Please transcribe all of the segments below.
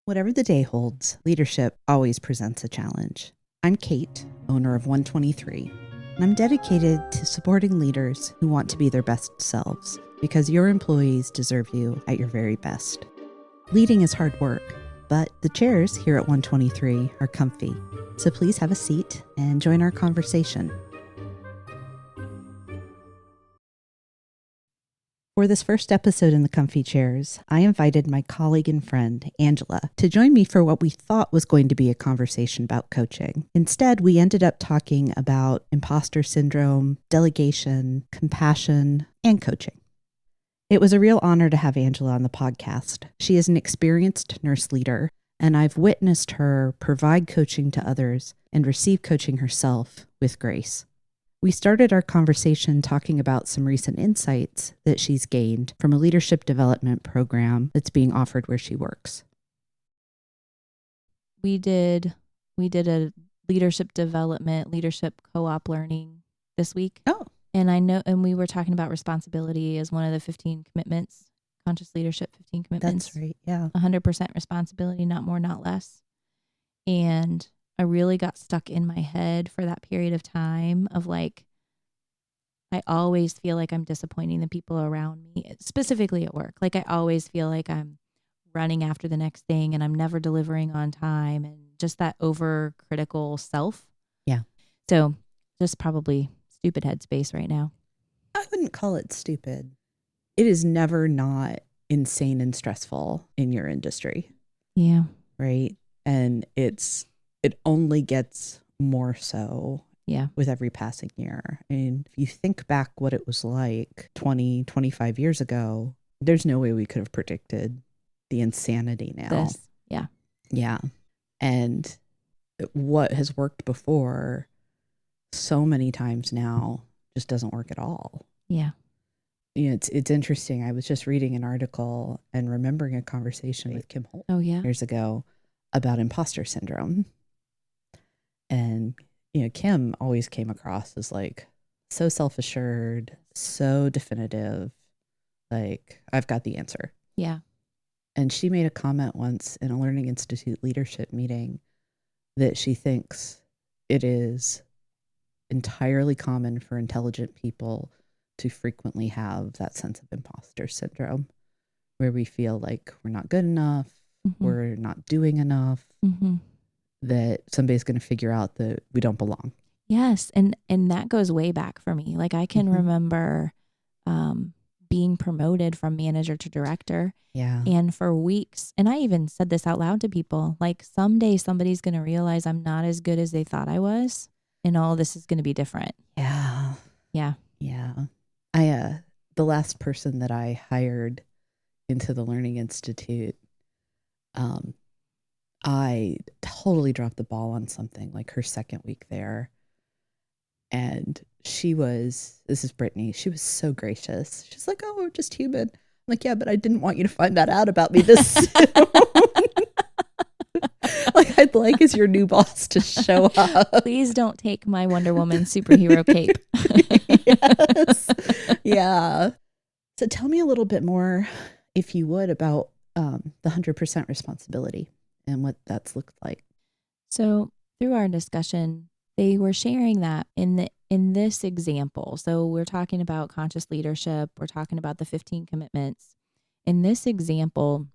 Whatever the day holds, leadership always presents a challenge. I'm Kate, owner of 123, and I'm dedicated to supporting leaders who want to be their best selves because your employees deserve you at your very best. Leading is hard work, but the chairs here at 123 are comfy, so please have a seat and join our conversation. For this first episode in the comfy chairs, I invited my colleague and friend, Angela, to join me for what we thought was going to be a conversation about coaching. Instead, we ended up talking about imposter syndrome, delegation, compassion, and coaching. It was a real honor to have Angela on the podcast. She is an experienced nurse leader, and I've witnessed her provide coaching to others and receive coaching herself with grace. We started our conversation talking about some recent insights that she's gained from a leadership development program that's being offered where she works. We did a leadership development, leadership co-op learning this week. Oh. And we were talking about responsibility as one of the 15 commitments, conscious leadership 15 commitments. That's right, yeah. 100% responsibility, not more, not less. And I really got stuck in my head for that period of time of like, I always feel like I'm disappointing the people around me, specifically at work. Like I always feel like I'm running after the next thing and I'm never delivering on time and just that overcritical self. Yeah. So just probably stupid headspace right now. I wouldn't call it stupid. It is never not insane and stressful in your industry. Yeah. Right? And it only gets more so with every passing year. And if you think back what it was like 20, 25 years ago, there's no way we could have predicted the insanity now. Yeah. Yeah. And what has worked before so many times now just doesn't work at all. Yeah. You know, it's interesting. I was just reading an article and remembering a conversation with Kim Holt years ago about imposter syndrome. And, you know, Kim always came across as like so self-assured, so definitive, like I've got the answer. Yeah. And she made a comment once in a Learning Institute leadership meeting that she thinks it is entirely common for intelligent people to frequently have that sense of imposter syndrome where we feel like we're not good enough, we're not doing enough, that somebody's going to figure out that we don't belong. Yes. And that goes way back for me. Like I can remember being promoted from manager to director. Yeah. And for weeks, and I even said this out loud to people, like someday somebody's going to realize I'm not as good as they thought I was. And all this is going to be different. Yeah. Yeah. Yeah. The last person that I hired into the Learning Institute, I totally dropped the ball on something like her second week there. And this is Brittany, she was so gracious. She's like, oh, we're just human. I'm like, yeah, but I didn't want you to find that out about me this soon. Like, I'd like as your new boss to show up. Please don't take my Wonder Woman superhero cape. Yes. Yeah. So tell me a little bit more, if you would, about the 100% responsibility and what that's looked like. So through our discussion, they were sharing that in this example. So we're talking about conscious leadership. We're talking about the 15 commitments. In this example,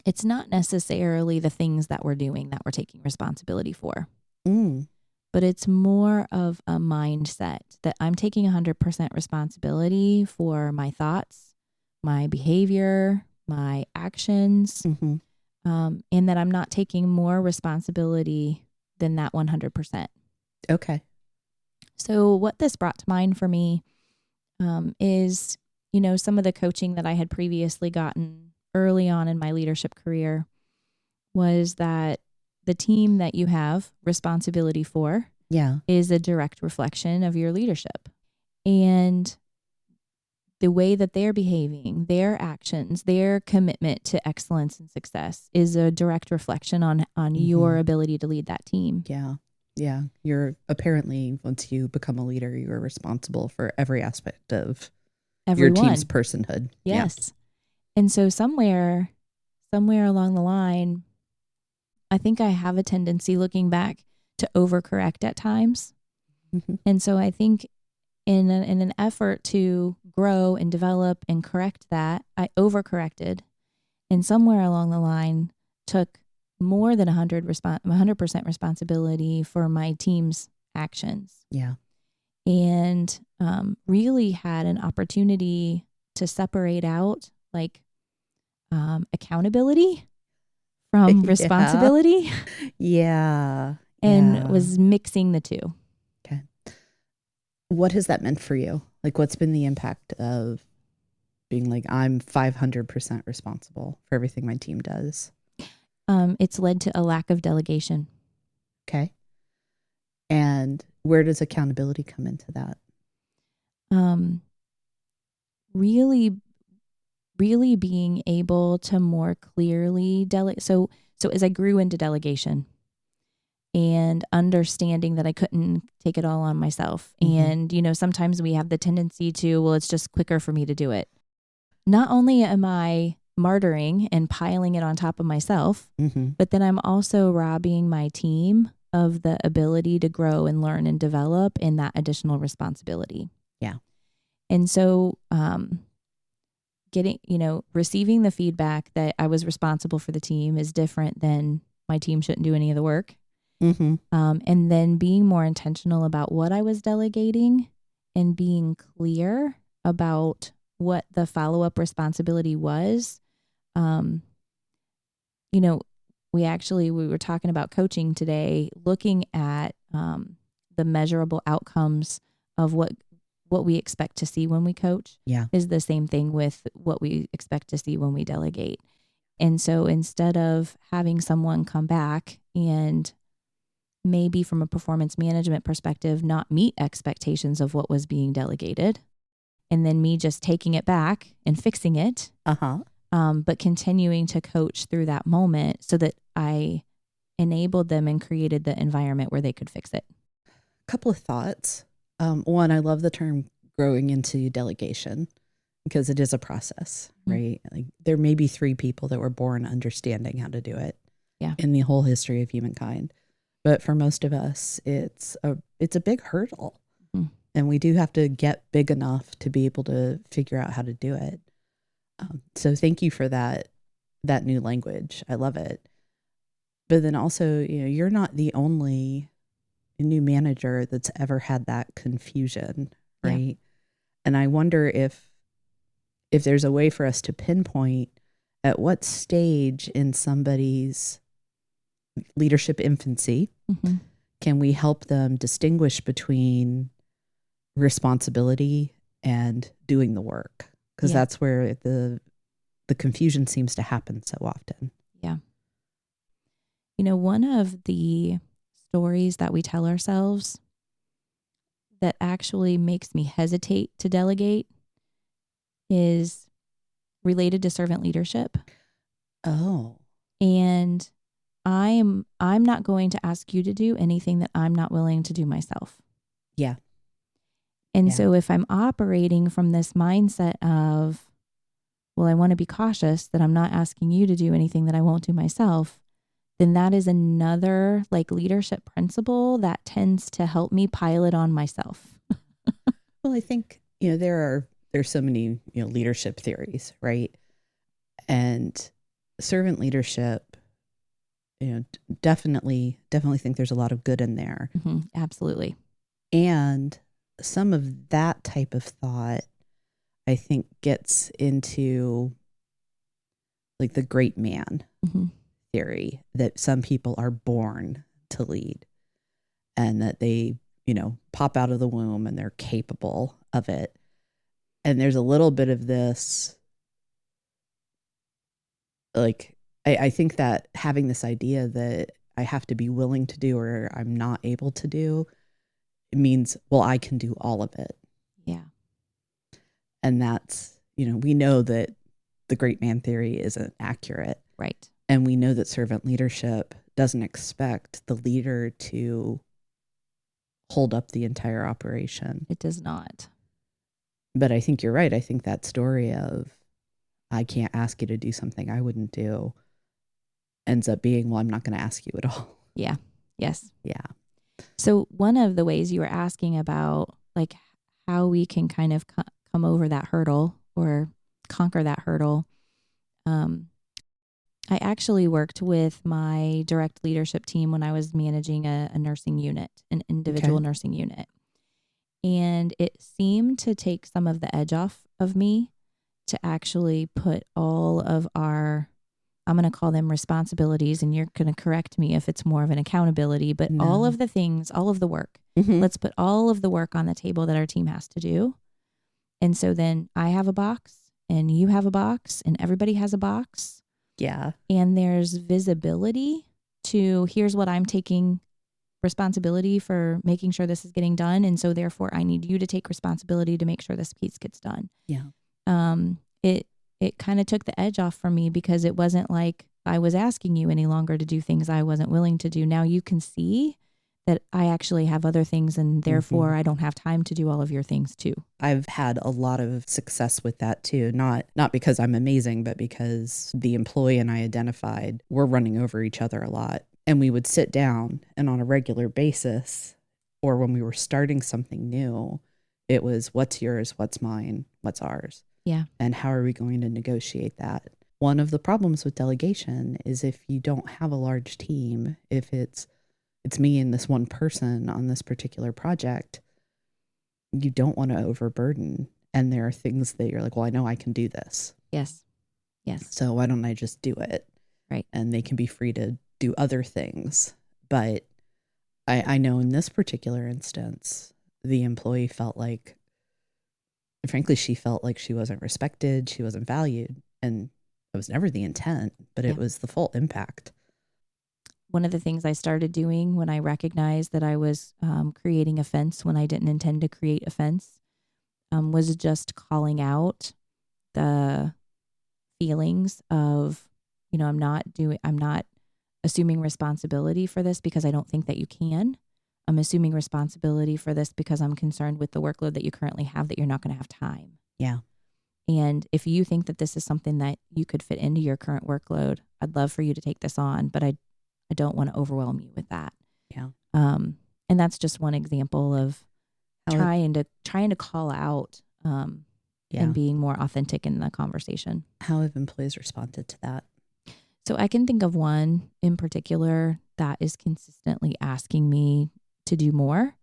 it's not necessarily the things that we're doing that we're taking responsibility for, but it's more of a mindset that I'm taking 100% responsibility for my thoughts, my behavior, my actions, and that I'm not taking more responsibility than that 100%. Okay. So what this brought to mind for me is, you know, some of the coaching that I had previously gotten early on in my leadership career was that the team that you have responsibility for is a direct reflection of your leadership. And the way that they're behaving, their actions, their commitment to excellence and success is a direct reflection on your ability to lead that team. Yeah. Yeah. You're apparently, once you become a leader, you're responsible for every aspect of your team's personhood. Yes. Yeah. And so somewhere along the line, I think I have a tendency looking back to overcorrect at times. Mm-hmm. And so I think in an effort to grow and develop and correct that, I overcorrected, and somewhere along the line took more than 100% responsibility for my team's actions. Yeah. And really had an opportunity to separate out like accountability from responsibility. Yeah. And was mixing the two. Okay. What has that meant for you? Like, what's been the impact of being like, I'm 500% responsible for everything my team does? It's led to a lack of delegation. Okay. And where does accountability come into that? Really being able to more clearly delegate. So as I grew into delegation and understanding that I couldn't take it all on myself. And, sometimes we have the tendency to, well, it's just quicker for me to do it. Not only am I martyring and piling it on top of myself, but then I'm also robbing my team of the ability to grow and learn and develop in that additional responsibility. Yeah. And so, receiving the feedback that I was responsible for the team is different than my team shouldn't do any of the work. And then being more intentional about what I was delegating and being clear about what the follow-up responsibility was. We were talking about coaching today, looking at the measurable outcomes of what we expect to see when we coach is the same thing with what we expect to see when we delegate. And so instead of having someone come back and maybe from a performance management perspective, not meet expectations of what was being delegated, and then me just taking it back and fixing it, but continuing to coach through that moment so that I enabled them and created the environment where they could fix it. A couple of thoughts. One, I love the term growing into delegation because it is a process, right? Like there may be 3 people that were born understanding how to do it in the whole history of humankind. But for most of us, it's a big hurdle. And we do have to get big enough to be able to figure out how to do it. So thank you for that new language. I love it. But then also, you're not the only new manager that's ever had that confusion, right? Yeah. And I wonder if there's a way for us to pinpoint at what stage in somebody's leadership infancy can we help them distinguish between responsibility and doing the work, because that's where the confusion seems to happen so often. Yeah. One of the stories that we tell ourselves that actually makes me hesitate to delegate is related to servant leadership. Oh. And I'm not going to ask you to do anything that I'm not willing to do myself. Yeah. And so if I'm operating from this mindset of, well, I want to be cautious that I'm not asking you to do anything that I won't do myself, then that is another leadership principle that tends to help me pile it on myself. Well, I think, there's so many, leadership theories, right? And servant leadership, definitely think there's a lot of good in there. Absolutely. And some of that type of thought, I think, gets into the great man theory, that some people are born to lead and that they, pop out of the womb and they're capable of it. And there's a little bit of this, I think that having this idea that I have to be willing to do or I'm not able to do, it means, well, I can do all of it. Yeah. And that's, we know that the great man theory isn't accurate. Right. And we know that servant leadership doesn't expect the leader to hold up the entire operation. It does not. But I think you're right. I think that story of, I can't ask you to do something I wouldn't do, ends up being, well, I'm not going to ask you at all. Yeah. Yes. Yeah. So one of the ways you were asking about like how we can kind of come over that hurdle or conquer that hurdle. I actually worked with my direct leadership team when I was managing a nursing unit, an individual Okay. nursing unit. And it seemed to take some of the edge off of me to actually put all of our, I'm going to call them responsibilities, and you're going to correct me if it's more of an accountability, but all No. of the things, all of the work, Mm-hmm. let's put all of the work on the table that our team has to do. And so then I have a box and you have a box and everybody has a box. Yeah. And there's visibility to here's what I'm taking responsibility for making sure this is getting done. And so therefore I need you to take responsibility to make sure this piece gets done. Yeah. It kind of took the edge off for me because it wasn't like I was asking you any longer to do things I wasn't willing to do. Now you can see that I actually have other things and therefore I don't have time to do all of your things too. I've had a lot of success with that too. Not because I'm amazing, but because the employee and I identified we're running over each other a lot. And we would sit down and on a regular basis, or when we were starting something new, it was what's yours, what's mine, what's ours. Yeah. And how are we going to negotiate that? One of the problems with delegation is if you don't have a large team, if it's me and this one person on this particular project, you don't want to overburden. And there are things that you're like, well, I know I can do this. Yes. Yes. So why don't I just do it? Right. And they can be free to do other things. But I know in this particular instance, the employee felt like, frankly, she felt like she wasn't respected, she wasn't valued. And it was never the intent, but it was the full impact. One of the things I started doing when I recognized that I was creating a fence when I didn't intend to create a fence was just calling out the feelings of, I'm not assuming responsibility for this because I don't think that you can. I'm assuming responsibility for this because I'm concerned with the workload that you currently have that you're not going to have time. Yeah. And if you think that this is something that you could fit into your current workload, I'd love for you to take this on, but I don't want to overwhelm you with that. Yeah. And that's just one example of trying to call out and being more authentic in the conversation. How have employees responded to that? So I can think of one in particular that is consistently asking me to do more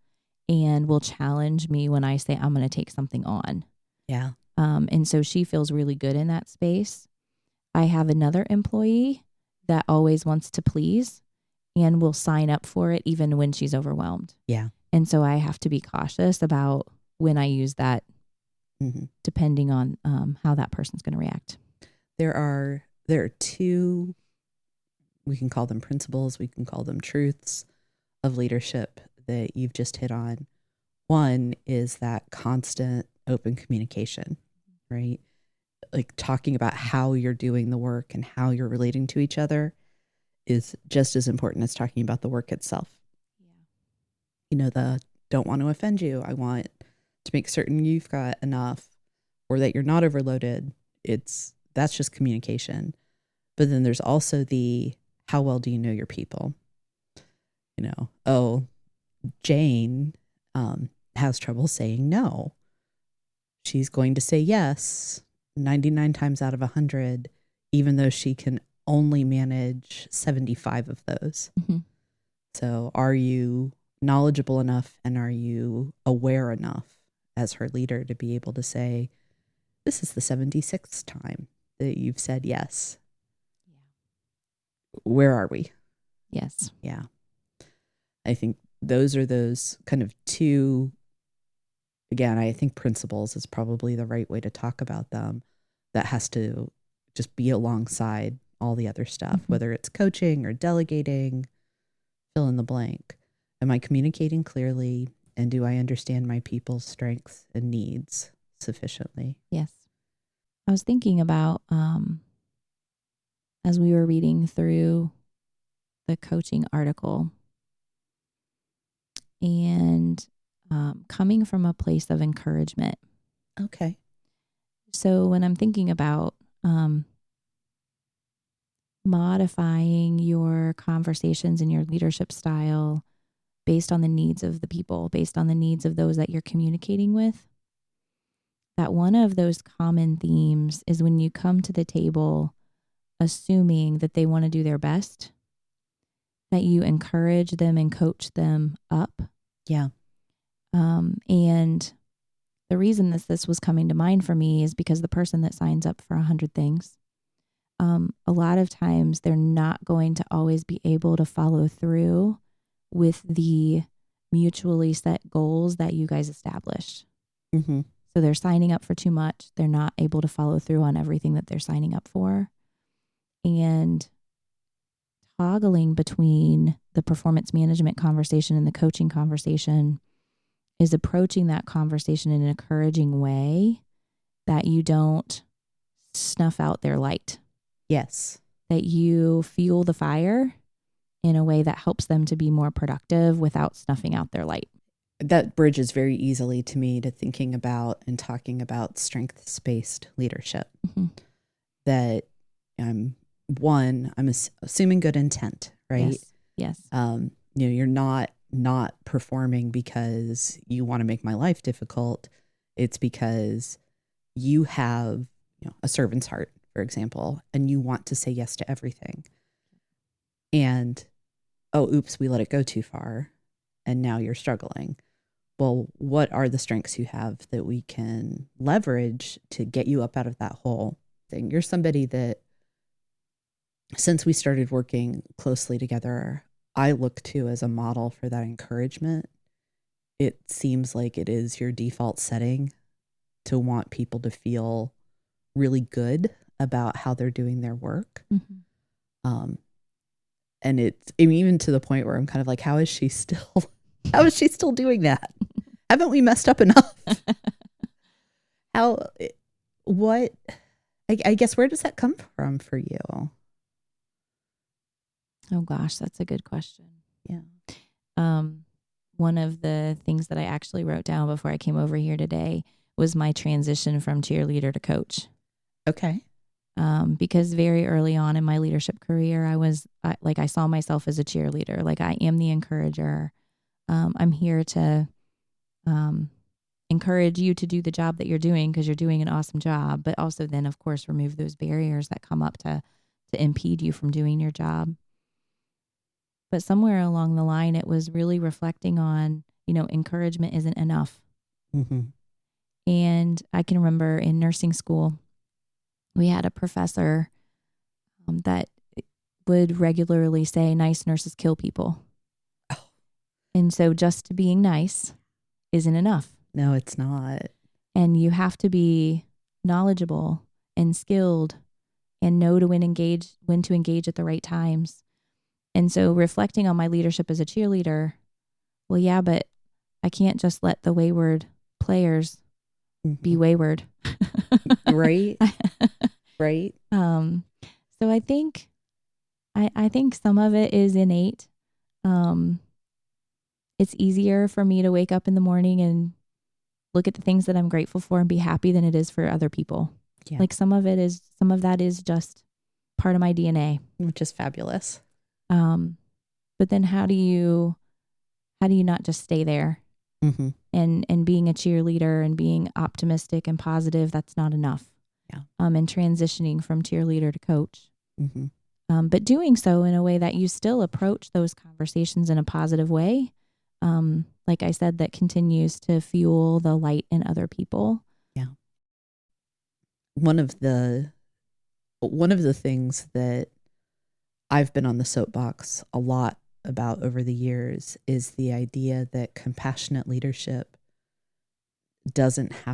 and will challenge me when I say I'm going to take something on. Yeah. And so she feels really good in that space. I have another employee that always wants to please and will sign up for it even when she's overwhelmed. Yeah. And so I have to be cautious about when I use that, depending on how that person's going to react. There are two, we can call them principles, we can call them truths of leadership that you've just hit on. One is that constant open communication, right? Like talking about how you're doing the work and how you're relating to each other is just as important as talking about the work itself. Yeah. The don't want to offend you. I want to make certain you've got enough or that you're not overloaded. That's just communication. But then there's also the how well do you know your people? Jane has trouble saying no. She's going to say yes 99 times out of 100, even though she can only manage 75 of those. Mm-hmm. So are you knowledgeable enough and are you aware enough as her leader to be able to say, this is the 76th time that you've said yes. Yeah. Where are we? Yes. Yeah. I think those are those kind of two, again, I think principles is probably the right way to talk about them. That has to just be alongside all the other stuff, whether it's coaching or delegating, fill in the blank. Am I communicating clearly? And do I understand my people's strengths and needs sufficiently? Yes. I was thinking about, as we were reading through the coaching article and coming from a place of encouragement. Okay. So when I'm thinking about modifying your conversations and your leadership style based on the needs of the people, based on the needs of those that you're communicating with. That one of those common themes is when you come to the table assuming that they want to do their best, that you encourage them and coach them up. Yeah. And the reason that this was coming to mind for me is because the person that signs up for 100 things, a lot of times they're not going to always be able to follow through with the mutually set goals that you guys established. Mm-hmm. So they're signing up for too much. They're not able to follow through on everything that they're signing up for. And toggling between the performance management conversation and the coaching conversation is approaching that conversation in an encouraging way that you don't snuff out their light. Yes. That you fuel the fire in a way that helps them to be more productive without snuffing out their light. That bridges very easily to me to thinking about and talking about strengths-based leadership. Mm-hmm. That I'm assuming good intent, right? Yes. You're not performing because you want to make my life difficult. It's because you have, a servant's heart, for example, and you want to say yes to everything. And, oh, oops, we let it go too far. And now you're struggling. Well, what are the strengths you have that we can leverage to get you up out of that hole thing? You're somebody that, since we started working closely together, I look to as a model for that encouragement. It seems like it is your default setting to want people to feel really good about how they're doing their work. Mm-hmm. And even to the point where I'm kind of like, how is she still doing that? Haven't we messed up enough? I guess, where does that come from for you? Oh gosh, that's a good question. Yeah. One of the things that I actually wrote down before I came over here today was my transition from cheerleader to coach. Okay. Because very early on in my leadership career, I saw myself as a cheerleader. Like, I am the encourager. I'm here to encourage you to do the job that you're doing because you're doing an awesome job, but also then, of course, remove those barriers that come up to impede you from doing your job. But somewhere along the line, it was really reflecting on, encouragement isn't enough. Mm-hmm. And I can remember in nursing school, we had a professor that would regularly say, nice nurses kill people. Oh. And so just being nice isn't enough. No, it's not. And you have to be knowledgeable and skilled and know when to engage at the right times. And so reflecting on my leadership as a cheerleader, well, yeah, but I can't just let the wayward players be wayward. Right. Right. So I think some of it is innate. It's easier for me to wake up in the morning and look at the things that I'm grateful for and be happy than it is for other people. Yeah. Like some of that is just part of my DNA. Which is fabulous. But then how do you not just stay there? Mm-hmm. And being a cheerleader and being optimistic and positive, that's not enough. Yeah. And transitioning from cheerleader to coach. Mm-hmm. But doing so in a way that you still approach those conversations in a positive way. Like I said, that continues to fuel the light in other people. Yeah. One of the things that I've been on the soapbox a lot about over the years is the idea that compassionate leadership doesn't always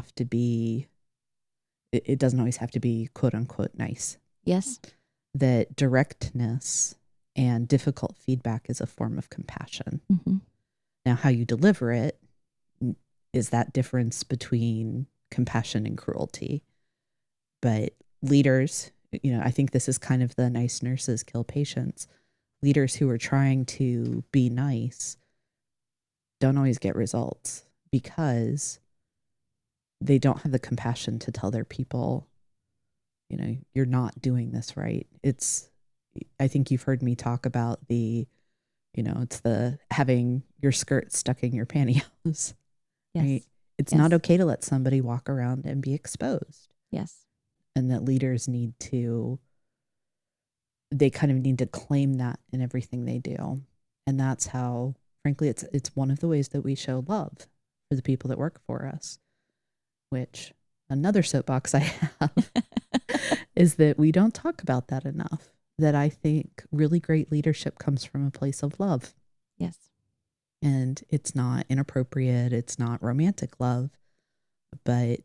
have to be quote unquote nice. Yes. That directness and difficult feedback is a form of compassion. Mm-hmm. Now, how you deliver it is that difference between compassion and cruelty. But leaders, I think this is kind of the nice nurses kill patients. Leaders who are trying to be nice don't always get results because they don't have the compassion to tell their people, you're not doing this right. I think you've heard me talk about it's the having your skirt stuck in your pantyhose. Yes. Right? It's Yes. not okay to let somebody walk around and be exposed. Yes. And that leaders they kind of need to claim that in everything they do. And that's how, frankly, it's one of the ways that we show love for the people that work for us, which another soapbox I have is that we don't talk about that enough. That I think really great leadership comes from a place of love. Yes. And it's not inappropriate. It's not romantic love, but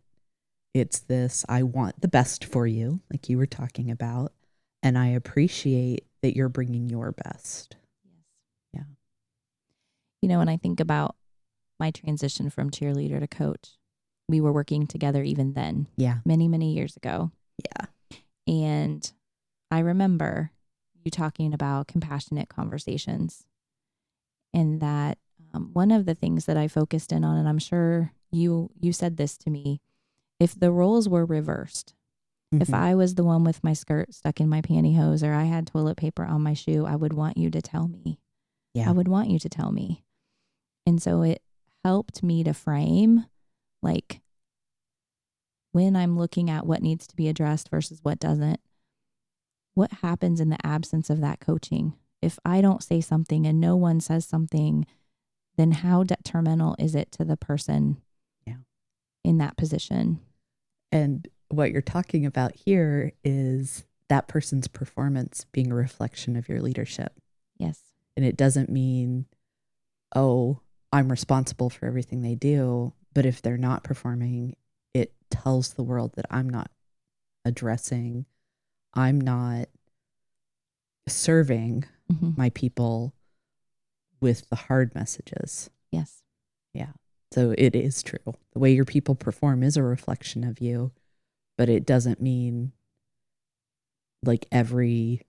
it's this, I want the best for you, like you were talking about. And I appreciate that you're bringing your best. Yes. Yeah. When I think about my transition from cheerleader to coach, we were working together even then. Yeah. Many, many years ago. Yeah. And I remember you talking about compassionate conversations, and that one of the things that I focused in on, and I'm sure you said this to me, if the roles were reversed, if I was the one with my skirt stuck in my pantyhose or I had toilet paper on my shoe, I would want you to tell me. Yeah. I would want you to tell me. And so it helped me to frame, like, when I'm looking at what needs to be addressed versus what doesn't, what happens in the absence of that coaching? If I don't say something and no one says something, then how detrimental is it to the person in that position? And what you're talking about here is that person's performance being a reflection of your leadership. Yes. And it doesn't mean, oh, I'm responsible for everything they do. But if they're not performing, it tells the world that I'm not addressing, I'm not serving my people with the hard messages. Yes. Yeah. So it is true. The way your people perform is a reflection of you, but it doesn't mean like every,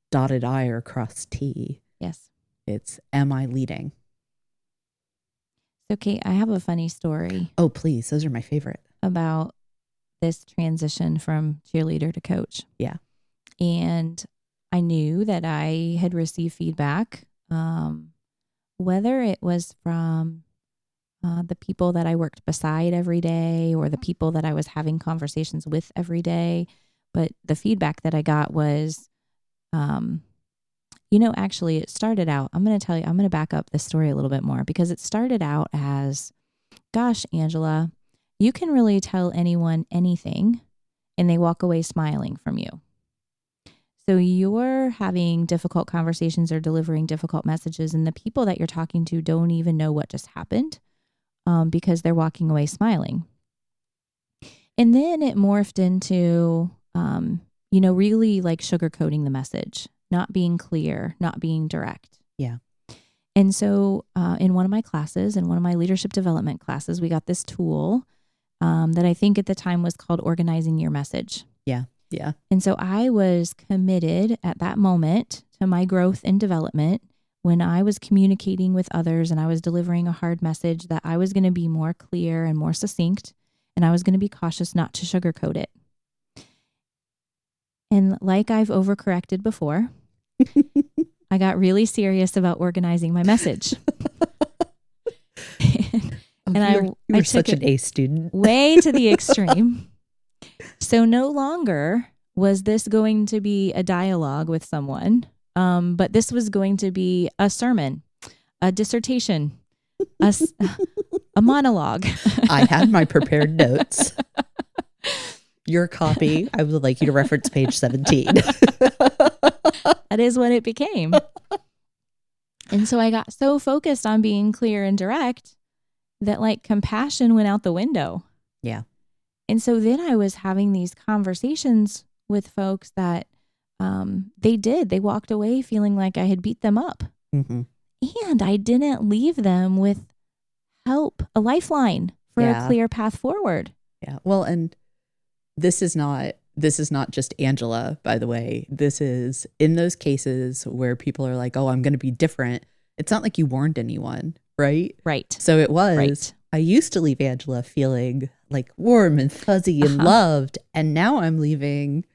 dotted I or crossed T. Yes. It's, am I leading? So, Kate, I have a funny story. Oh, please. Those are my favorite. About this transition from cheerleader to coach. Yeah. And I knew that I had received feedback, whether it was from the people that I worked beside every day or the people that I was having conversations with every day. But the feedback that I got was, actually it started out, I'm going to back up this story a little bit more, because it started out as, gosh, Angela, you can really tell anyone anything and they walk away smiling from you. So you're having difficult conversations or delivering difficult messages, and the people that you're talking to don't even know what just happened because they're walking away smiling. And then it morphed into, really like sugarcoating the message, not being clear, not being direct. Yeah. And so in one of my classes, in one of my leadership development classes, we got this tool that I think at the time was called Organizing Your Message. Yeah. Yeah. And so I was committed at that moment to my growth and development when I was communicating with others and I was delivering a hard message, that I was going to be more clear and more succinct, and I was going to be cautious not to sugarcoat it. And like I've overcorrected before, I got really serious about organizing my message. You were such an A student. Way to the extreme. So no longer was this going to be a dialogue with someone, but this was going to be a sermon, a dissertation, a monologue. I had my prepared notes. Your copy, I would like you to reference page 17. That is what it became. And so I got so focused on being clear and direct that like compassion went out the window. Yeah. And so then I was having these conversations with folks that they walked away feeling like I had beat them up. Mm-hmm. And I didn't leave them with help, a lifeline for a clear path forward. Yeah. Well, and this is not just Angela, by the way. This is in those cases where people are like, oh, I'm going to be different. It's not like you warned anyone, right? Right. So it was, right. I used to leave Angela feeling like warm and fuzzy and loved. And now I'm leaving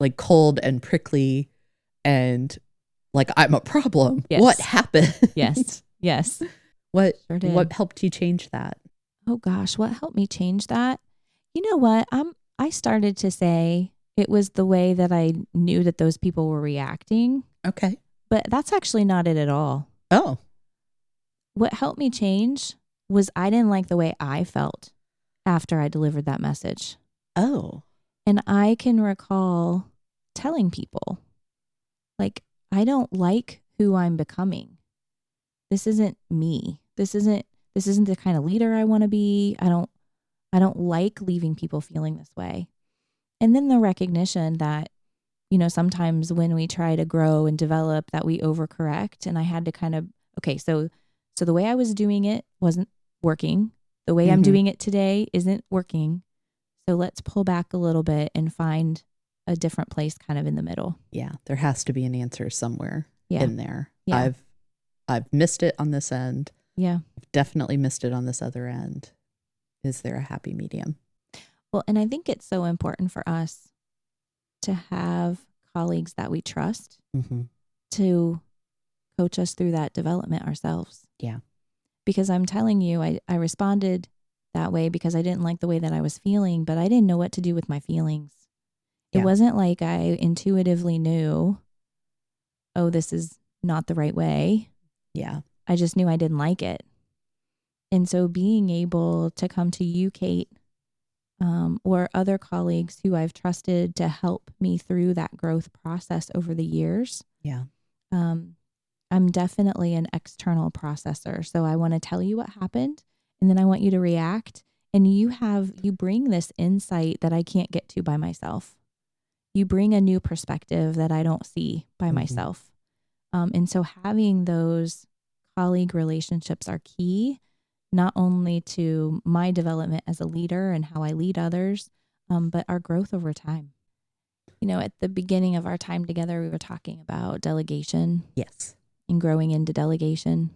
like cold and prickly and like I'm a problem. Yes. What happened? Yes. Yes. What Sure did. what helped you change that? Oh gosh, what helped me change that? You know what? I started to say it was the way that I knew that those people were reacting, Okay. but that's actually not it at all. Oh. What helped me change was I didn't like the way I felt after I delivered that message. Oh. And I can recall telling people, like, I don't like who I'm becoming. This isn't me. This isn't the kind of leader I want to be. I don't like leaving people feeling this way. And then the recognition that, sometimes when we try to grow and develop that we overcorrect, and I had to kind of, okay, so the way I was doing it wasn't working. The way I'm doing it today isn't working. So let's pull back a little bit and find a different place kind of in the middle. Yeah, there has to be an answer somewhere in there. Yeah. I've missed it on this end. Yeah. I've definitely missed it on this other end. Is there a happy medium? Well, and I think it's so important for us to have colleagues that we trust to coach us through that development ourselves. Yeah. Because I'm telling you, I responded that way because I didn't like the way that I was feeling, but I didn't know what to do with my feelings. It wasn't like I intuitively knew, oh, this is not the right way. Yeah. I just knew I didn't like it. And so being able to come to you, Kate, or other colleagues who I've trusted to help me through that growth process over the years. Yeah. I'm definitely an external processor. So I want to tell you what happened, and then I want you to react. And you bring this insight that I can't get to by myself. You bring a new perspective that I don't see by myself. And so having those colleague relationships are key, not only to my development as a leader and how I lead others, but our growth over time. At the beginning of our time together, we were talking about delegation. Yes. And growing into delegation.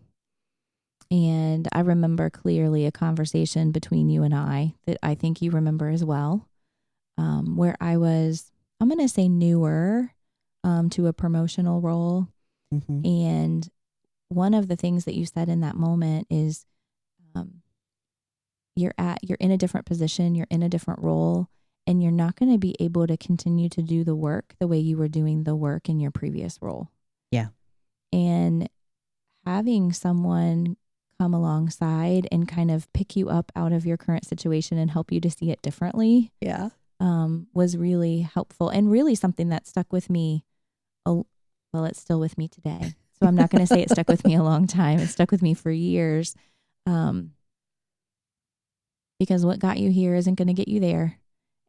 And I remember clearly a conversation between you and I that I think you remember as well, where I was, I'm going to say newer to a promotional role. And one of the things that you said in that moment is you're in a different position, you're in a different role, and you're not going to be able to continue to do the work the way you were doing the work in your previous role. Yeah. And having someone come alongside and kind of pick you up out of your current situation and help you to see it differently. Yeah. Was really helpful and really something that stuck with me. Well, it's still with me today. So I'm not going to say it stuck with me a long time. It stuck with me for years. Because what got you here isn't going to get you there.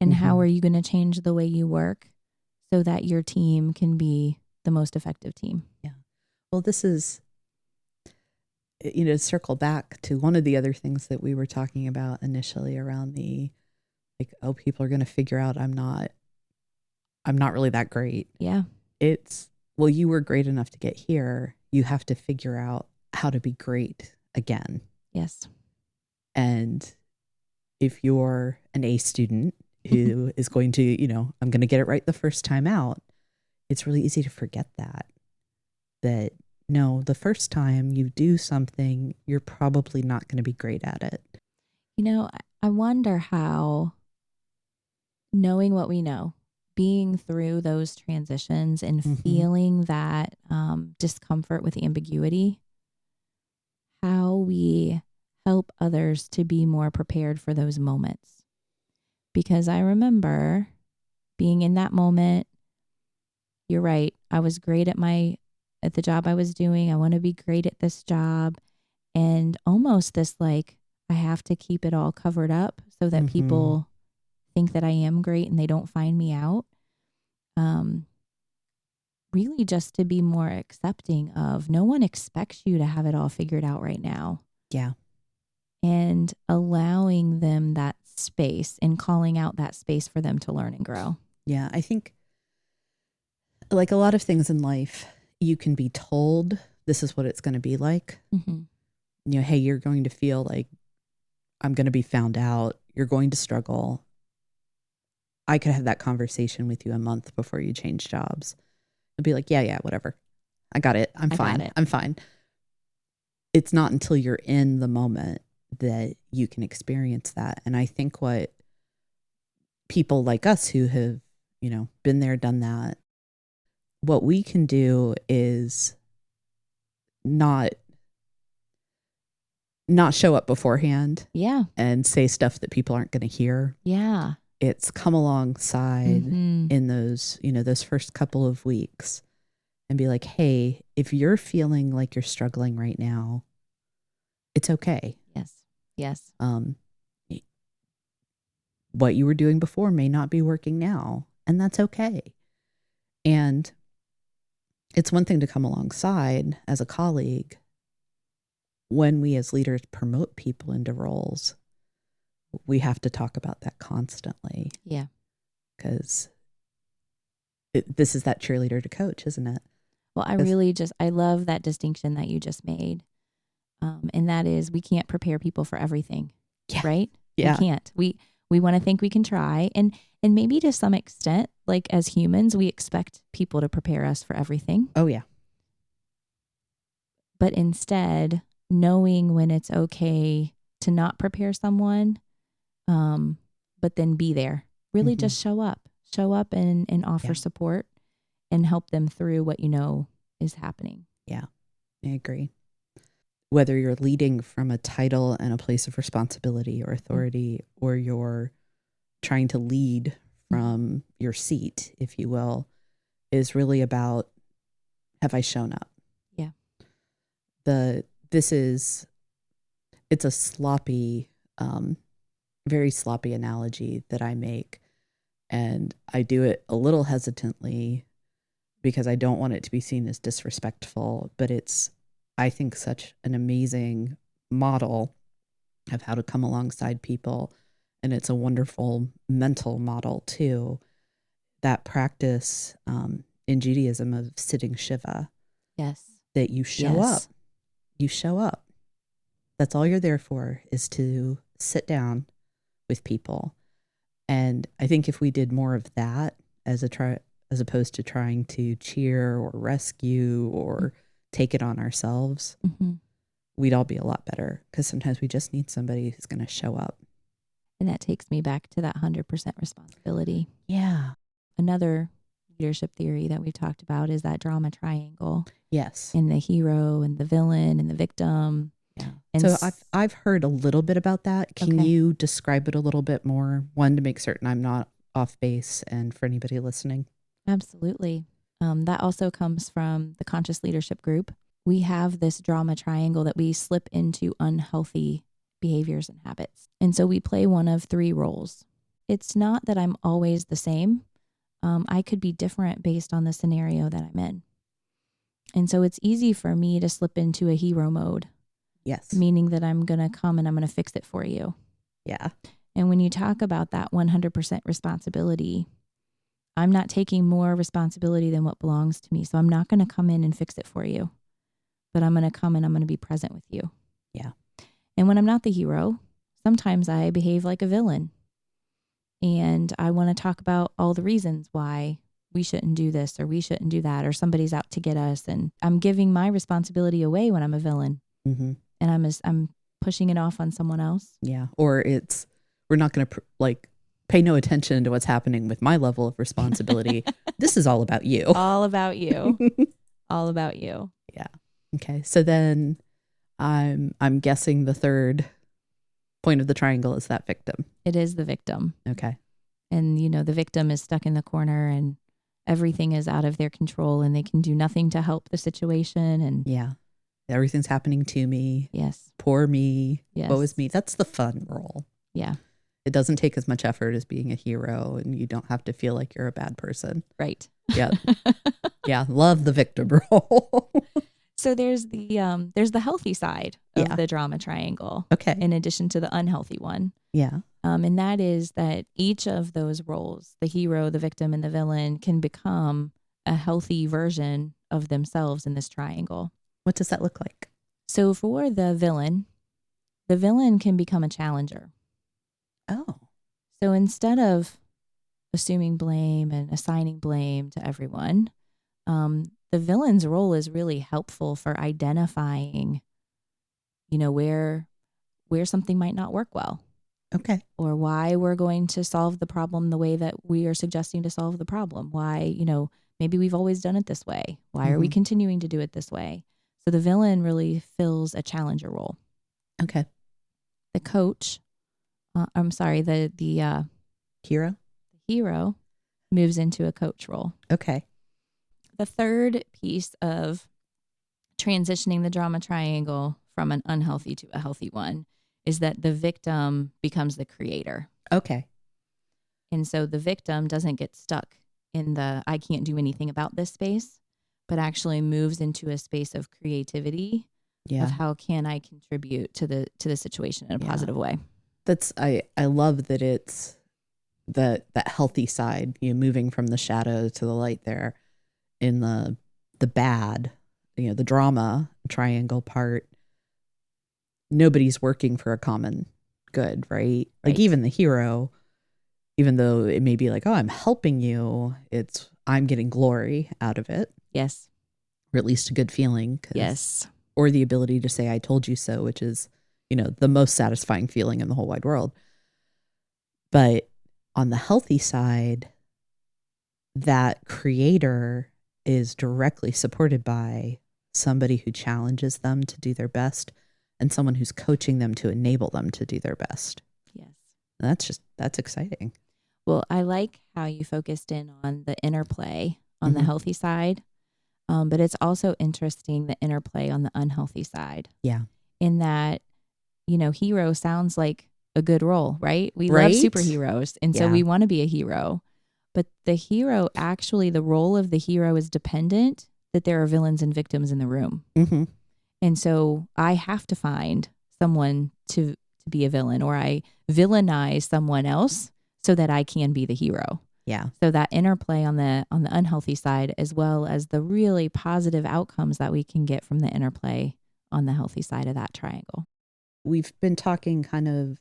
And how are you going to change the way you work so that your team can be the most effective team? Yeah. Well, this is, circle back to one of the other things that we were talking about initially around the, like, oh, people are going to figure out I'm not really that great. Yeah. It's, well, you were great enough to get here. You have to figure out how to be great again. Yes. And if you're an A student who is going to, I'm going to get it right the first time out, it's really easy to forget that no, the first time you do something, you're probably not going to be great at it. I wonder how, knowing what we know, being through those transitions and feeling that discomfort with ambiguity, how we help others to be more prepared for those moments. Because I remember being in that moment. You're right. I was great at the job I was doing. I want to be great at this job. And almost this, like, I have to keep it all covered up so that people think that I am great and they don't find me out. Really just to be more accepting of no one expects you to have it all figured out right now. Yeah. And allowing them that space and calling out that space for them to learn and grow. Yeah. I think, like a lot of things in life, you can be told this is what it's going to be like. Hey, you're going to feel like I'm going to be found out. You're going to struggle. I could have that conversation with you a month before you change jobs. I'd be like, yeah, whatever. I got it. I'm fine. I'm fine. It's not until you're in the moment that you can experience that. And I think what people like us who have, been there, done that, what we can do is not show up beforehand. Yeah. And say stuff that people aren't going to hear. Yeah. It's come alongside in those, those first couple of weeks and be like, hey, if you're feeling like you're struggling right now, it's okay. Yes. What you were doing before may not be working now, and that's okay. And it's one thing to come alongside as a colleague when we as leaders promote people into roles. We have to talk about that constantly. Yeah. Because this is that cheerleader to coach, isn't it? Well, I love that distinction that you just made. And that is, we can't prepare people for everything. Yeah. Right? Yeah. We can't. We want to think we can try. And maybe to some extent, like as humans, we expect people to prepare us for everything. Oh, yeah. But instead, knowing when it's okay to not prepare someone, but then be there. Really just show up and offer support and help them through what is happening. Yeah, I agree. Whether you're leading from a title and a place of responsibility or authority, or you're trying to lead from your seat, if you will, is really about, have I shown up? Yeah. It's a sloppy, very sloppy analogy that I make. And I do it a little hesitantly because I don't want it to be seen as disrespectful, but it's, I think, such an amazing model of how to come alongside people. And it's a wonderful mental model too. That practice in Judaism of sitting Shiva. Yes. That you show up. You show up. That's all you're there for, is to sit down with people. And I think if we did more of that as opposed to trying to cheer or rescue or take it on ourselves, we'd all be a lot better, because sometimes we just need somebody who's going to show up. And that takes me back to that 100% responsibility. Yeah. Another leadership theory that we talked about is that drama triangle. Yes. And the hero and the villain and the victim. Yeah. And so I've heard a little bit about that. Can you describe it a little bit more? One, to make certain I'm not off base, and for anybody listening. Absolutely. That also comes from the Conscious Leadership Group. We have this drama triangle that we slip into unhealthy behaviors and habits. And so we play one of three roles. It's not that I'm always the same. I could be different based on the scenario that I'm in. And so it's easy for me to slip into a hero mode. Yes. Meaning that I'm going to come and I'm going to fix it for you. Yeah. And when you talk about that 100% responsibility, I'm not taking more responsibility than what belongs to me. So I'm not going to come in and fix it for you, but I'm going to come and I'm going to be present with you. Yeah. And when I'm not the hero, sometimes I behave like a villain. And I want to talk about all the reasons why we shouldn't do this or we shouldn't do that, or somebody's out to get us. And I'm giving my responsibility away when I'm a villain. Mm-hmm. And I'm pushing it off on someone else. Yeah. Or we're not going to pay no attention to what's happening with my level of responsibility. This is all about you. All about you. All about you. Yeah. Okay. So then I'm guessing the third point of the triangle is that victim. It is the victim. Okay. And, the victim is stuck in the corner and everything is out of their control and they can do nothing to help the situation. And yeah. Everything's happening to me. Yes. Poor me. Yes. Woe is me. That's the fun role. Yeah. It doesn't take as much effort as being a hero, and you don't have to feel like you're a bad person. Right. Yeah. Yeah. Love the victim role. So there's the healthy side of the drama triangle. Okay. In addition to the unhealthy one. Yeah. And that is that each of those roles, the hero, the victim, and the villain, can become a healthy version of themselves in this triangle. What does that look like? So for the villain can become a challenger. Oh. So instead of assuming blame and assigning blame to everyone. The villain's role is really helpful for identifying, where something might not work well. Okay. Or why we're going to solve the problem the way that we are suggesting to solve the problem. Why, maybe we've always done it this way. Why are we continuing to do it this way? So the villain really fills a challenger role. Okay. The coach, the hero moves into a coach role. Okay. The third piece of transitioning the drama triangle from an unhealthy to a healthy one is that the victim becomes the creator. Okay. And so the victim doesn't get stuck in the I can't do anything about this space, but actually moves into a space of creativity of how can I contribute to the situation in a positive way. That's I love that it's that healthy side, moving from the shadow to the light there in the bad, the drama triangle part. Nobody's working for a common good, right? Like even the hero, even though it may be like, oh, I'm helping you, it's I'm getting glory out of it. Yes. Or at least a good feeling. Yes. Or the ability to say, I told you so, which is, the most satisfying feeling in the whole wide world. But on the healthy side, that creator is directly supported by somebody who challenges them to do their best and someone who's coaching them to enable them to do their best. Yes. That's exciting. Well, I like how you focused in on the interplay on the healthy side, but it's also interesting the interplay on the unhealthy side. Yeah. In that, hero sounds like a good role, right? We love superheroes, and so we want to be a hero. But the hero, actually, the role of the hero is dependent that there are villains and victims in the room. Mm-hmm. And so I have to find someone to be a villain, or I villainize someone else so that I can be the hero. Yeah. So that interplay on the unhealthy side, as well as the really positive outcomes that we can get from the interplay on the healthy side of that triangle. We've been talking kind of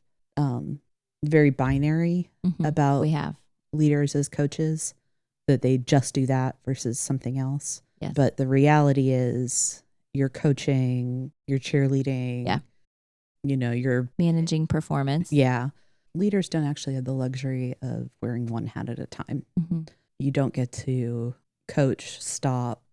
very binary about we have leaders as coaches, that they just do that versus something else. Yes. But the reality is you're coaching, you're cheerleading, you're managing performance. Yeah. Leaders don't actually have the luxury of wearing one hat at a time. Mm-hmm. You don't get to coach, stop,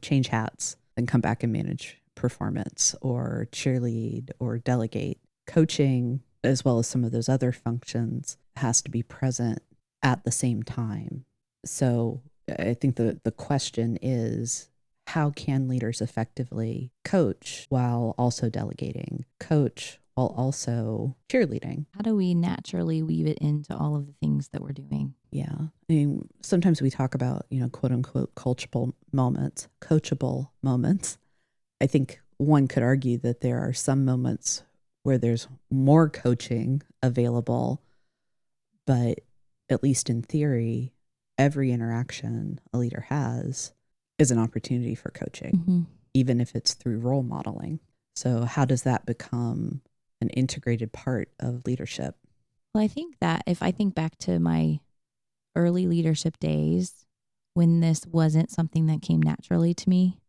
change hats, and come back and manage performance or cheerlead or delegate. Coaching, as well as some of those other functions, has to be present at the same time. So I think the question is, how can leaders effectively coach while also delegating, coach while also cheerleading? How do we naturally weave it into all of the things that we're doing? Yeah. I mean, sometimes we talk about, quote unquote, coachable moments. I think one could argue that there are some moments where there's more coaching available, but at least in theory, every interaction a leader has is an opportunity for coaching, even if it's through role modeling. So how does that become an integrated part of leadership? Well, I think that if I think back to my early leadership days, when this wasn't something that came naturally to me,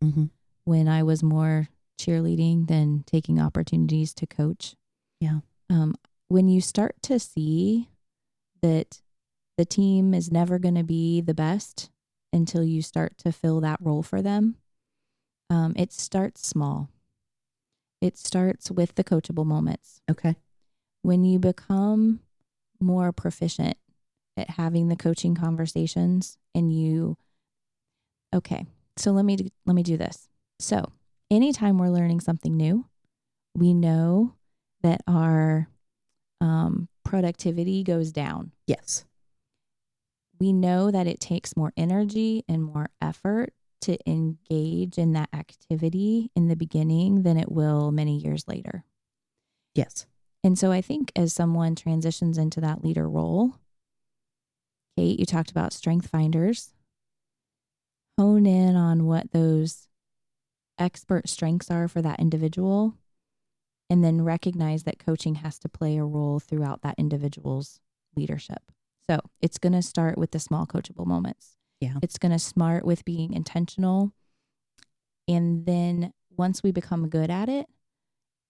when I was more cheerleading than taking opportunities to coach. Yeah. When you start to see that the team is never going to be the best until you start to fill that role for them, it starts small. It starts with the coachable moments. Okay. When you become more proficient at having the coaching conversations and so let me do this. So anytime we're learning something new, we know that our productivity goes down. Yes. We know that it takes more energy and more effort to engage in that activity in the beginning than it will many years later. Yes. And so I think as someone transitions into that leader role, Kate, you talked about strength finders. Hone in on what those expert strengths are for that individual, and then recognize that coaching has to play a role throughout that individual's leadership. So it's going to start with the small coachable moments. Yeah. It's going to start with being intentional. And then once we become good at it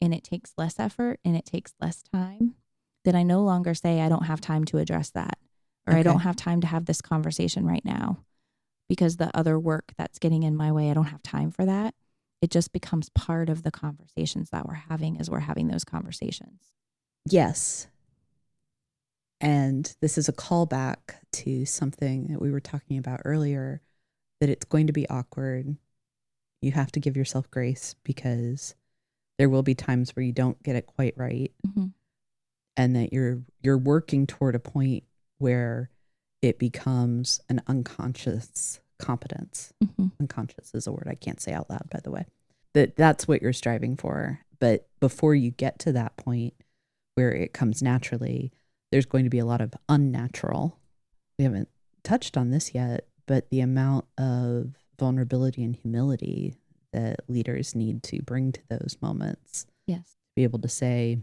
and it takes less effort and it takes less time, then I no longer say I don't have time to address that, or I don't have time to have this conversation right now because the other work that's getting in my way, I don't have time for that. It just becomes part of the conversations that we're having as we're having those conversations. Yes. And this is a callback to something that we were talking about earlier, that it's going to be awkward. You have to give yourself grace because there will be times where you don't get it quite right. Mm-hmm. And that you're working toward a point where it becomes an unconscious competence. Mm-hmm. Unconscious is a word I can't say out loud, by the way. That's what you're striving for. But before you get to that point where it comes naturally, there's going to be a lot of unnatural. We haven't touched on this yet, but the amount of vulnerability and humility that leaders need to bring to those moments. Yes. Be able to say,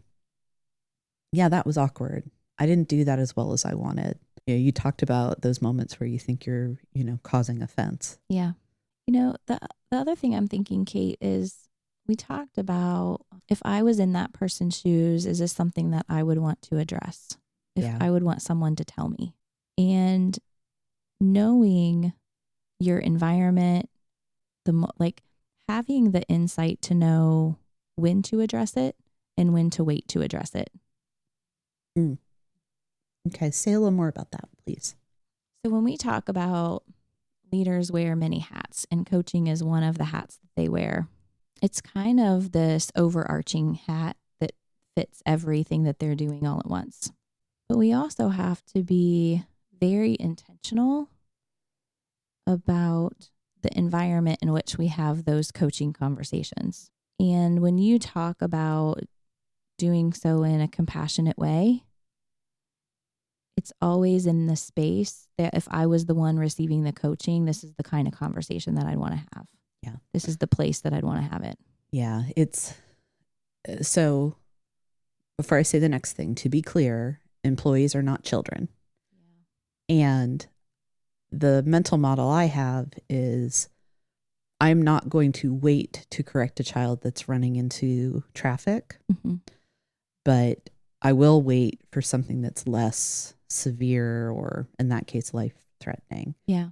yeah, that was awkward. I didn't do that as well as I wanted. You talked about those moments where you think you're, causing offense. Yeah. The other thing I'm thinking, Kate, is we talked about if I was in that person's shoes, is this something that I would want to address? If I would want someone to tell me. And knowing your environment, having the insight to know when to address it and when to wait to address it. Okay, say a little more about that, please. So when we talk about leaders wear many hats, and coaching is one of the hats that they wear, it's kind of this overarching hat that fits everything that they're doing all at once. But we also have to be very intentional about the environment in which we have those coaching conversations. And when you talk about doing so in a compassionate way, it's always in the space that if I was the one receiving the coaching, this is the kind of conversation that I'd want to have. Yeah. This is the place that I'd want to have it. Yeah. It's so before I say the next thing, to be clear, employees are not children. Yeah. And the mental model I have is I'm not going to wait to correct a child that's running into traffic, but I will wait for something that's less severe or, in that case, life-threatening. Yeah.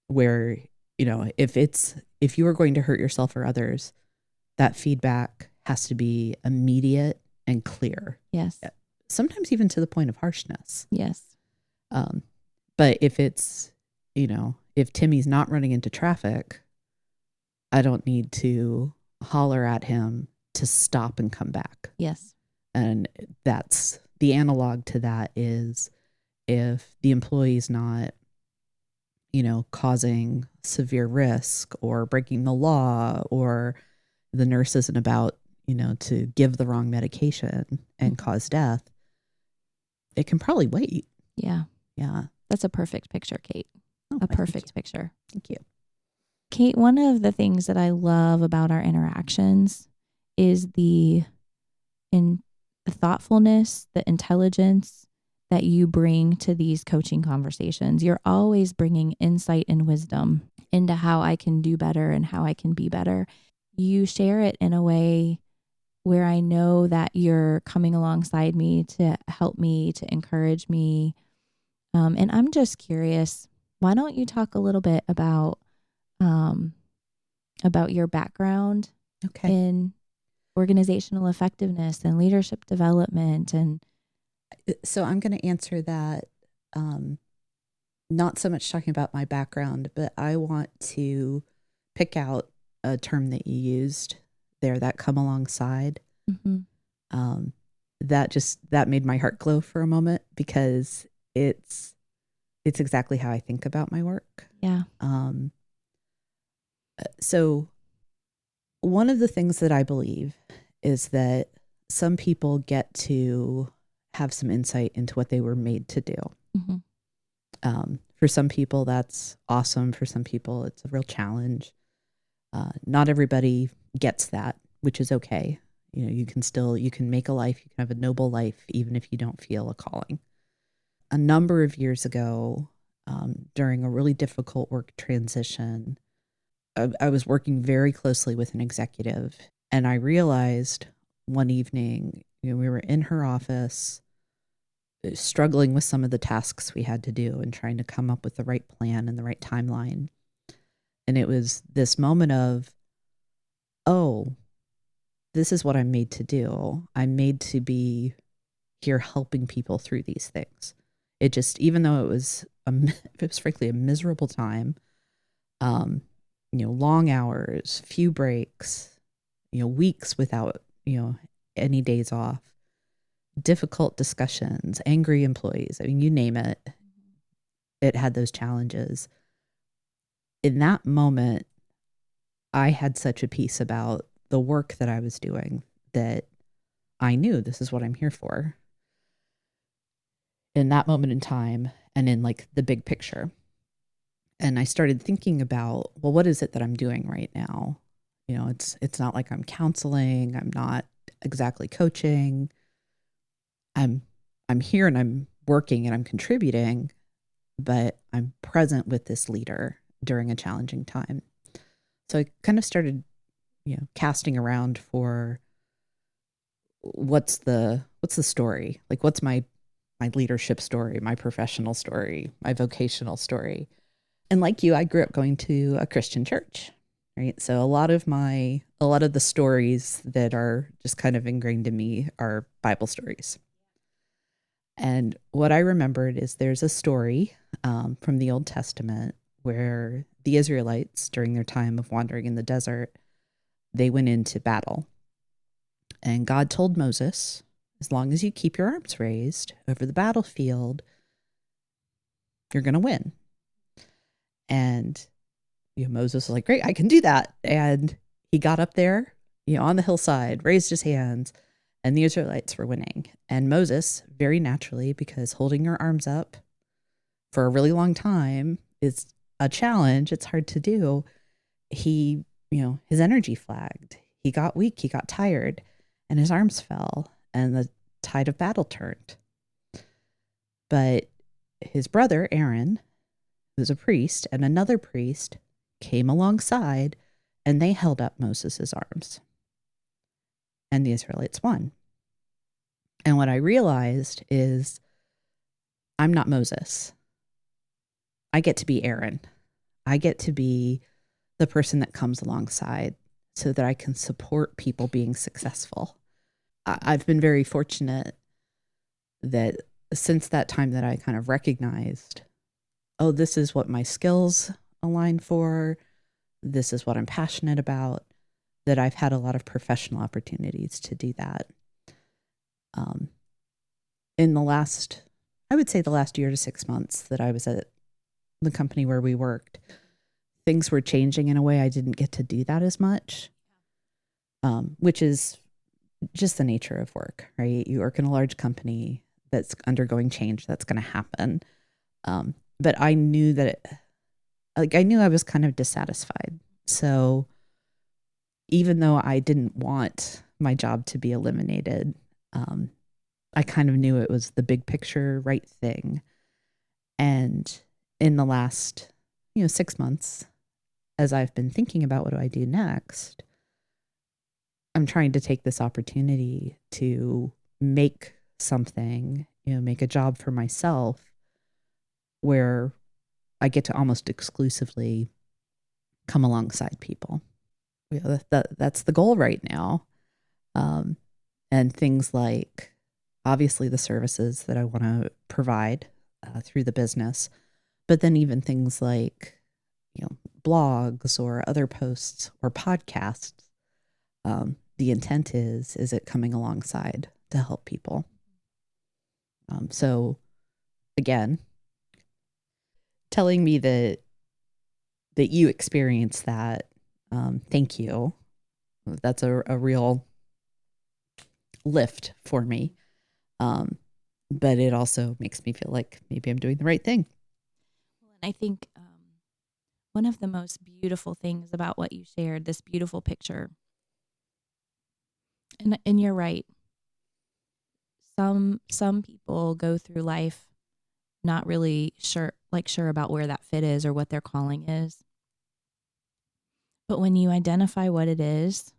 Where, if you are going to hurt yourself or others, that feedback has to be immediate and clear. Yes. Sometimes even to the point of harshness. Yes. But if it's, if Timmy's not running into traffic, I don't need to holler at him to stop and come back. Yes. And that's the analog to that is if the employee's not, causing severe risk or breaking the law, or the nurse isn't about, to give the wrong medication and cause death, it can probably wait. Yeah. Yeah. That's a perfect picture, Kate. A perfect picture. Thank you. Kate, one of the things that I love about our interactions is the thoughtfulness, the intelligence that you bring to these coaching conversations. You're always bringing insight and wisdom into how I can do better and how I can be better. You share it in a way where I know that you're coming alongside me to help me, to encourage me. And I'm just curious, why don't you talk a little bit about your background in organizational effectiveness and leadership development? And so I'm going to answer that, not so much talking about my background, but I want to pick out a term that you used there, that come alongside. That made my heart glow for a moment, because it's exactly how I think about my work. Yeah. So one of the things that I believe is that some people get to have some insight into what they were made to do. For some people, that's awesome. For some people, it's a real challenge. Not everybody gets that, which is okay. You can make a life, you can have a noble life, even if you don't feel a calling. a number of years ago, during a really difficult work transition, I was working very closely with an executive, and I realized one evening, we were in her office, struggling with some of the tasks we had to do and trying to come up with the right plan and the right timeline. And it was this moment of, oh, this is what I'm made to do. I'm made to be here helping people through these things. It just, even though it was frankly a miserable time, um, long hours, few breaks, weeks without, any days off, difficult discussions, angry employees. I mean, you name it, it had those challenges. In that moment, I had such a peace about the work that I was doing that I knew this is what I'm here for in that moment in time and in like the big picture. And I started thinking about, well, what is it that I'm doing right now? It's not like I'm counseling, I'm not exactly coaching. I'm here and I'm working and I'm contributing, but I'm present with this leader during a challenging time. So I kind of started, casting around for what's the story? Like what's my leadership story, my professional story, my vocational story. And like you, I grew up going to a Christian church, right? So a lot of the stories that are just kind of ingrained in me are Bible stories. And what I remembered is there's a story from the Old Testament where the Israelites, during their time of wandering in the desert, they went into battle. And God told Moses, as long as you keep your arms raised over the battlefield, you're going to win. And Moses was like, great, I can do that. And he got up there, on the hillside, raised his hands, and the Israelites were winning. And Moses, very naturally, because holding your arms up for a really long time is a challenge, it's hard to do, he, his energy flagged. He got weak, he got tired, and his arms fell, and the tide of battle turned. But his brother, Aaron, who's a priest, and another priest came alongside, and they held up Moses' arms. And the Israelites won. And what I realized is I'm not Moses. I get to be Aaron. I get to be the person that comes alongside so that I can support people being successful. I've been very fortunate that since that time that I kind of recognized, oh, this is what my skills align for, this is what I'm passionate about, that I've had a lot of professional opportunities to do that. In I would say the last year to 6 months that I was at the company where we worked, things were changing in a way I didn't get to do that as much, which is just the nature of work, right? You work in a large company that's undergoing change, that's going to happen. But I knew I knew I was kind of dissatisfied. So even though I didn't want my job to be eliminated, I kind of knew it was the big picture right thing. And in the last, 6 months, as I've been thinking about what do I do next, I'm trying to take this opportunity to make something, make a job for myself where I get to almost exclusively come alongside people. That's the goal right now. And things like, obviously, the services that I want to provide through the business, but then even things like, blogs or other posts or podcasts. The intent is it coming alongside to help people. So again, telling me that you experience that, thank you. That's a real lift for me. But it also makes me feel like maybe I'm doing the right thing. Well, and I think one of the most beautiful things about what you shared, this beautiful picture, and you're right. Some people go through life not really sure about where that fit is or what their calling is. But when you identify what it is,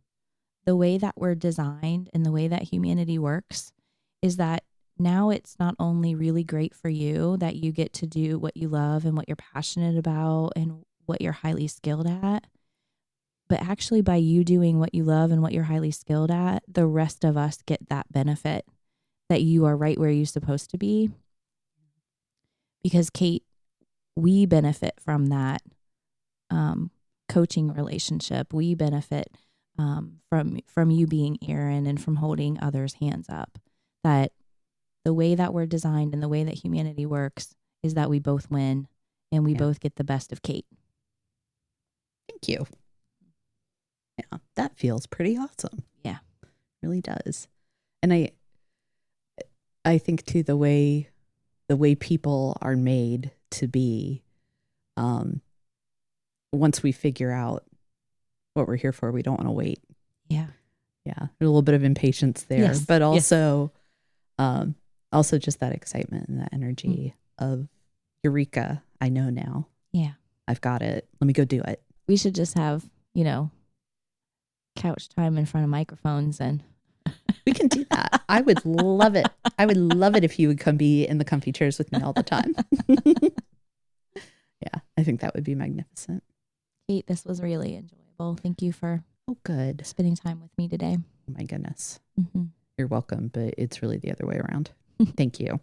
the way that we're designed and the way that humanity works is that now it's not only really great for you that you get to do what you love and what you're passionate about and what you're highly skilled at, but actually by you doing what you love and what you're highly skilled at, the rest of us get that benefit that you are right where you're supposed to be. Because Kate, we benefit from that coaching relationship. We benefit from you being Aaron and from holding others' hands up. That the way that we're designed and the way that humanity works is that we both win and we both get the best of Kate. Thank you. Yeah, that feels pretty awesome. Yeah, it really does. And I think too, the way people are made to be, once we figure out what we're here for, we don't want to wait. Yeah. Yeah. There's a little bit of impatience there, yes. but also, also just that excitement and that energy of Eureka. I know now. Yeah. I've got it. Let me go do it. We should just have, couch time in front of microphones and we can do that. I would love it. I would love it if you would come be in the comfy chairs with me all the time. Yeah, I think that would be magnificent. Kate, this was really enjoyable. Thank you for spending time with me today. Oh my goodness. Mm-hmm. You're welcome, but it's really the other way around. Thank you.